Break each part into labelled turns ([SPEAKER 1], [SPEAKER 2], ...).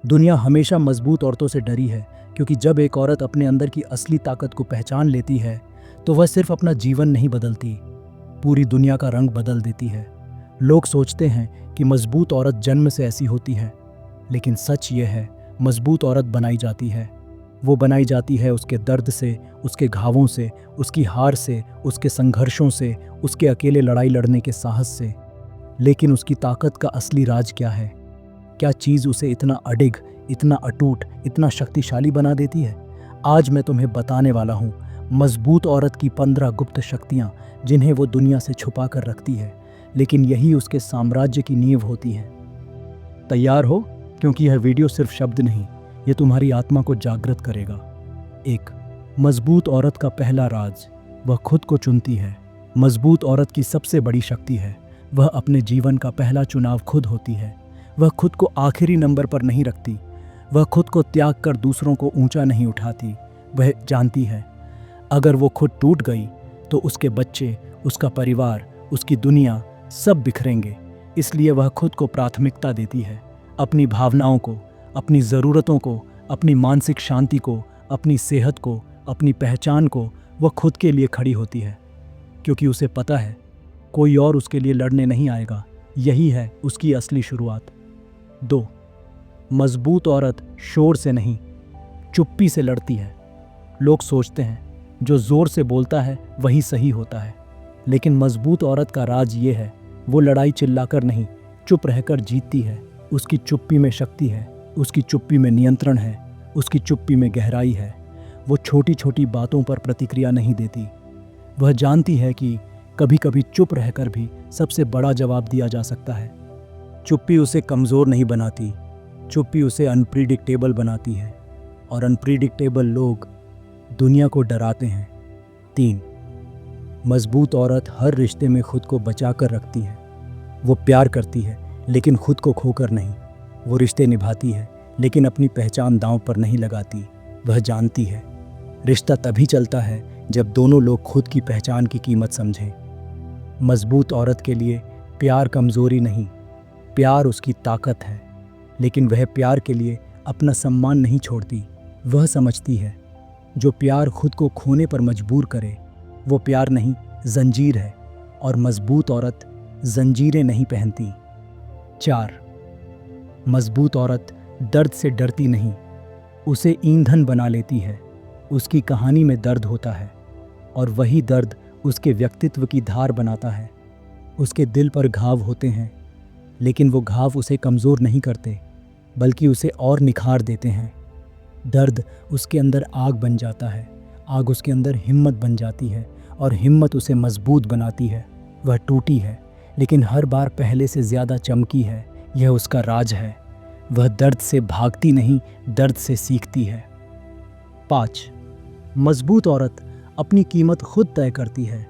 [SPEAKER 1] दुनिया हमेशा मजबूत औरतों से डरी है, क्योंकि जब एक औरत अपने अंदर की असली ताकत को पहचान लेती है तो वह सिर्फ अपना जीवन नहीं बदलती, पूरी दुनिया का रंग बदल देती है। लोग सोचते हैं कि मजबूत औरत जन्म से ऐसी होती है, लेकिन सच ये है, मजबूत औरत बनाई जाती है। वो बनाई जाती है उसके दर्द से, उसके घावों से, उसकी हार से, उसके संघर्षों से, उसके अकेले लड़ाई लड़ने के साहस से। लेकिन उसकी ताकत का असली राज क्या है? क्या चीज़ उसे इतना अडिग, इतना अटूट, इतना शक्तिशाली बना देती है? आज मैं तुम्हें बताने वाला हूँ मजबूत औरत की 15 गुप्त शक्तियाँ, जिन्हें वो दुनिया से छुपा कर रखती है, लेकिन यही उसके साम्राज्य की नींव होती है। तैयार हो? क्योंकि यह वीडियो सिर्फ शब्द नहीं, ये तुम्हारी आत्मा को जागृत करेगा। 1. मजबूत औरत का पहला राज, वह खुद को चुनती है। मजबूत औरत की सबसे बड़ी शक्ति है, वह अपने जीवन का पहला चुनाव खुद होती है। वह खुद को आखिरी नंबर पर नहीं रखती। वह खुद को त्याग कर दूसरों को ऊंचा नहीं उठाती। वह जानती है अगर वो खुद टूट गई तो उसके बच्चे, उसका परिवार, उसकी दुनिया सब बिखरेंगे। इसलिए वह खुद को प्राथमिकता देती है, अपनी भावनाओं को, अपनी ज़रूरतों को, अपनी मानसिक शांति को, अपनी सेहत को, अपनी पहचान को। वह खुद के लिए खड़ी होती है, क्योंकि उसे पता है कोई और उसके लिए लड़ने नहीं आएगा। यही है उसकी असली शुरुआत। 2. मजबूत औरत शोर से नहीं, चुप्पी से लड़ती है। लोग सोचते हैं जो ज़ोर से बोलता है वही सही होता है, लेकिन मजबूत औरत का राज ये है, वो लड़ाई चिल्लाकर नहीं, चुप रहकर जीतती है। उसकी चुप्पी में शक्ति है, उसकी चुप्पी में नियंत्रण है, उसकी चुप्पी में गहराई है। वो छोटी छोटी बातों पर प्रतिक्रिया नहीं देती। वह जानती है कि कभी कभी चुप रहकर भी सबसे बड़ा जवाब दिया जा सकता है। चुप्पी उसे कमज़ोर नहीं बनाती, चुप्पी उसे अनप्रिडिक्टेबल बनाती है, और अनप्रिडिक्टेबल लोग दुनिया को डराते हैं। 3. मजबूत औरत हर रिश्ते में खुद को बचा कर रखती है। वो प्यार करती है, लेकिन खुद को खोकर नहीं। वो रिश्ते निभाती है, लेकिन अपनी पहचान दांव पर नहीं लगाती। वह जानती है रिश्ता तभी चलता है जब दोनों लोग खुद की पहचान की कीमत समझें। मजबूत औरत के लिए प्यार कमज़ोरी नहीं, प्यार उसकी ताकत है। लेकिन वह प्यार के लिए अपना सम्मान नहीं छोड़ती। वह समझती है जो प्यार खुद को खोने पर मजबूर करे वो प्यार नहीं, जंजीर है, और मजबूत औरत जंजीरें नहीं पहनती। 4. मजबूत औरत दर्द से डरती नहीं, उसे ईंधन बना लेती है। उसकी कहानी में दर्द होता है, और वही दर्द उसके व्यक्तित्व की धार बनाता है। उसके दिल पर घाव होते हैं, लेकिन वो घाव उसे कमज़ोर नहीं करते, बल्कि उसे और निखार देते हैं। दर्द उसके अंदर आग बन जाता है, आग उसके अंदर हिम्मत बन जाती है, और हिम्मत उसे मजबूत बनाती है। वह टूटी है, लेकिन हर बार पहले से ज़्यादा चमकी है। यह उसका राज है। वह दर्द से भागती नहीं, दर्द से सीखती है। 5. मजबूत औरत अपनी कीमत खुद तय करती है।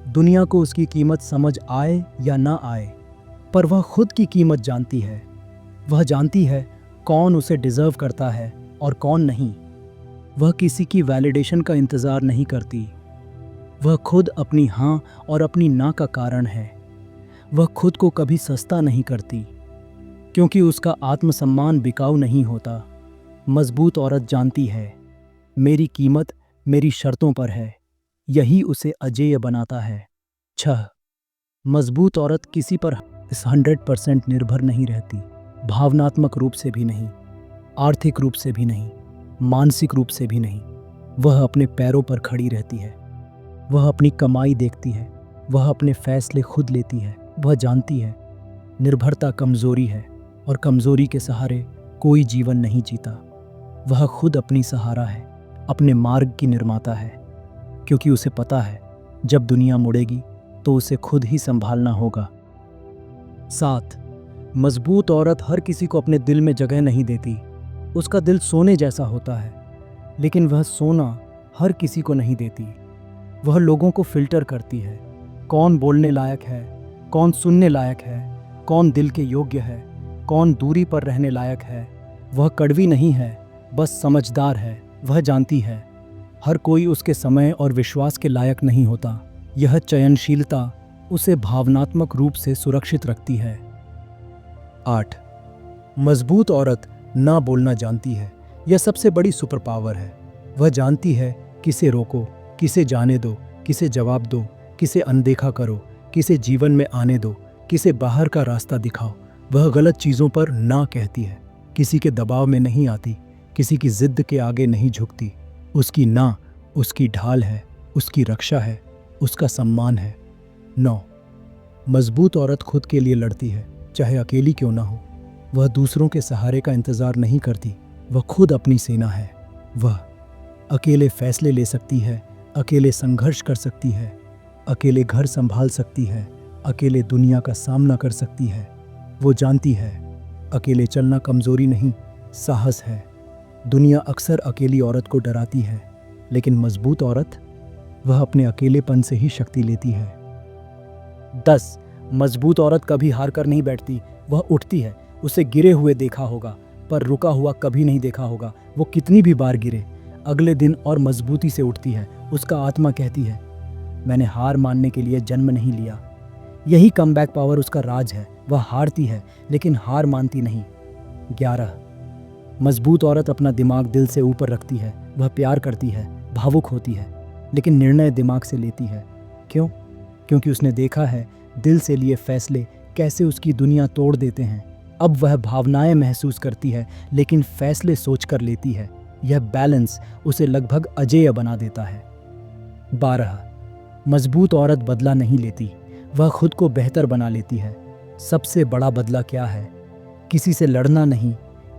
[SPEAKER 1] दुनिया को उसकी कीमत समझ आए या ना आए, पर वह खुद की कीमत जानती है। वह जानती है कौन उसे डिज़र्व करता है और कौन नहीं। वह किसी की वैलिडेशन का इंतज़ार नहीं करती। वह खुद अपनी हाँ और अपनी ना का कारण है। वह खुद को कभी सस्ता नहीं करती, क्योंकि उसका आत्मसम्मान बिकाऊ नहीं होता। मजबूत औरत जानती है मेरी कीमत मेरी शर्तों पर है। यही उसे अजेय बनाता है। 6. मजबूत औरत किसी पर 100% निर्भर नहीं रहती, भावनात्मक रूप से भी नहीं, आर्थिक रूप से भी नहीं, मानसिक रूप से भी नहीं। वह अपने पैरों पर खड़ी रहती है। वह अपनी कमाई देखती है, वह अपने फैसले खुद लेती है। वह जानती है निर्भरता कमज़ोरी है, और कमज़ोरी के सहारे कोई जीवन नहीं जीता। वह खुद अपनी सहारा है, अपने मार्ग की निर्माता है, क्योंकि उसे पता है जब दुनिया मुड़ेगी तो उसे खुद ही संभालना होगा। 7. मजबूत औरत हर किसी को अपने दिल में जगह नहीं देती। उसका दिल सोने जैसा होता है, लेकिन वह सोना हर किसी को नहीं देती। वह लोगों को फिल्टर करती है, कौन बोलने लायक है, कौन सुनने लायक है, कौन दिल के योग्य है, कौन दूरी पर रहने लायक है। वह कड़वी नहीं है, बस समझदार है। वह जानती है हर कोई उसके समय और विश्वास के लायक नहीं होता। यह चयनशीलता उसे भावनात्मक रूप से सुरक्षित रखती है। 8. मजबूत औरत ना बोलना जानती है। यह सबसे बड़ी सुपर पावर है। वह जानती है किसे रोको, किसे जाने दो, किसे जवाब दो, किसे अनदेखा करो, किसे जीवन में आने दो, किसे बाहर का रास्ता दिखाओ। वह गलत चीज़ों पर ना कहती है, किसी के दबाव में नहीं आती, किसी की जिद के आगे नहीं झुकती। उसकी ना उसकी ढाल है, उसकी रक्षा है, उसका सम्मान है। 9, मजबूत औरत खुद के लिए लड़ती है, चाहे अकेली क्यों ना हो। वह दूसरों के सहारे का इंतजार नहीं करती, वह खुद अपनी सेना है। वह अकेले फैसले ले सकती है, अकेले संघर्ष कर सकती है, अकेले घर संभाल सकती है, अकेले दुनिया का सामना कर सकती है। वो जानती है अकेले चलना कमजोरी नहीं, साहस है। दुनिया अक्सर अकेली औरत को डराती है, लेकिन मजबूत औरत, वह अपने अकेलेपन से ही शक्ति लेती है। 10, मजबूत औरत कभी हार कर नहीं बैठती, वह उठती है। उसे गिरे हुए देखा होगा, पर रुका हुआ कभी नहीं देखा होगा। वो कितनी भी बार गिरे, अगले दिन और मजबूती से उठती है। उसका आत्मा कहती है, मैंने हार मानने के लिए जन्म नहीं लिया। यही कमबैक पावर उसका राज है। वह हारती है, लेकिन हार मानती नहीं। 11, मजबूत औरत अपना दिमाग दिल से ऊपर रखती है। वह प्यार करती है, भावुक होती है, लेकिन निर्णय दिमाग से लेती है। क्यों? क्योंकि उसने देखा है दिल से लिए फैसले कैसे उसकी दुनिया तोड़ देते हैं। अब वह भावनाएं महसूस करती है, लेकिन फैसले सोच कर लेती है। यह बैलेंस उसे लगभग अजेय बना देता है। 12, मजबूत औरत बदला नहीं लेती, वह खुद को बेहतर बना लेती है। सबसे बड़ा बदला क्या है? किसी से लड़ना नहीं,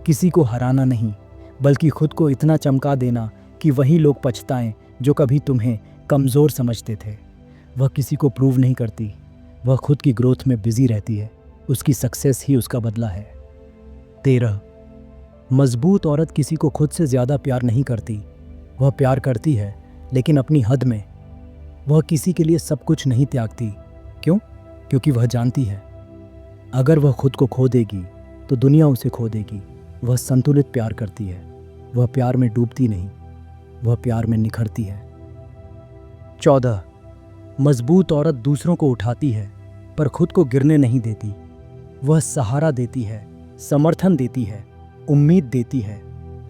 [SPEAKER 1] किसी को हराना नहीं, बल्कि खुद को इतना चमका देना कि वही लोग पछताएं जो कभी तुम्हें कमज़ोर समझते थे। वह किसी को प्रूव नहीं करती, वह खुद की ग्रोथ में बिजी रहती है। उसकी सक्सेस ही उसका बदला है। 13, मजबूत औरत किसी को खुद से ज़्यादा प्यार नहीं करती। वह प्यार करती है, लेकिन अपनी हद में। वह किसी के लिए सब कुछ नहीं त्यागती। क्यों? क्योंकि वह जानती है अगर वह खुद को खो देगी तो दुनिया उसे खो देगी। वह संतुलित प्यार करती है। वह प्यार में डूबती नहीं, वह प्यार में निखरती है। 14, मजबूत औरत दूसरों को उठाती है, पर खुद को गिरने नहीं देती। वह सहारा देती है, समर्थन देती है, उम्मीद देती है,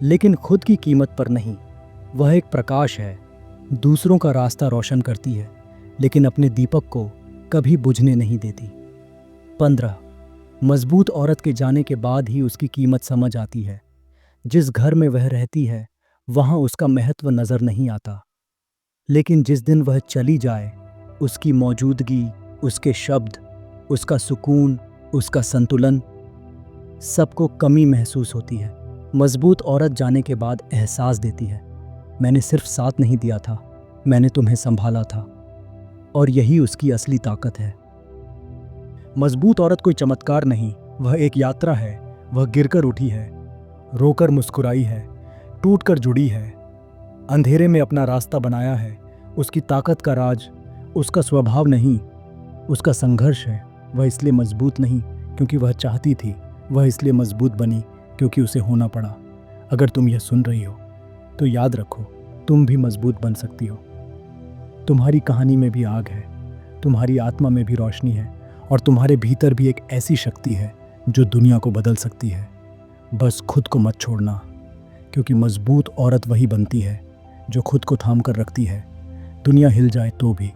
[SPEAKER 1] लेकिन खुद की कीमत पर नहीं। वह एक प्रकाश है, दूसरों का रास्ता रोशन करती है, लेकिन अपने दीपक को कभी बुझने नहीं देती। 15, मजबूत औरत के जाने के बाद ही उसकी कीमत समझ आती है। जिस घर में वह रहती है वहाँ उसका महत्व नजर नहीं आता, लेकिन जिस दिन वह चली जाए, उसकी मौजूदगी, उसके शब्द, उसका सुकून, उसका संतुलन, सबको कमी महसूस होती है। मजबूत औरत जाने के बाद एहसास देती है, मैंने सिर्फ साथ नहीं दिया था, मैंने तुम्हें संभाला था। और यही उसकी असली ताकत है। मजबूत औरत कोई चमत्कार नहीं, वह एक यात्रा है। वह गिरकर उठी है, रोकर मुस्कुराई है, टूटकर जुड़ी है, अंधेरे में अपना रास्ता बनाया है। उसकी ताकत का राज उसका स्वभाव नहीं, उसका संघर्ष है। वह इसलिए मजबूत नहीं क्योंकि वह चाहती थी, वह इसलिए मजबूत बनी क्योंकि उसे होना पड़ा। अगर तुम यह सुन रही हो तो याद रखो, तुम भी मजबूत बन सकती हो। तुम्हारी कहानी में भी आग है, तुम्हारी आत्मा में भी रोशनी है, और तुम्हारे भीतर भी एक ऐसी शक्ति है जो दुनिया को बदल सकती है। बस खुद को मत छोड़ना, क्योंकि मजबूत औरत वही बनती है जो खुद को थाम कर रखती है, दुनिया हिल जाए तो भी।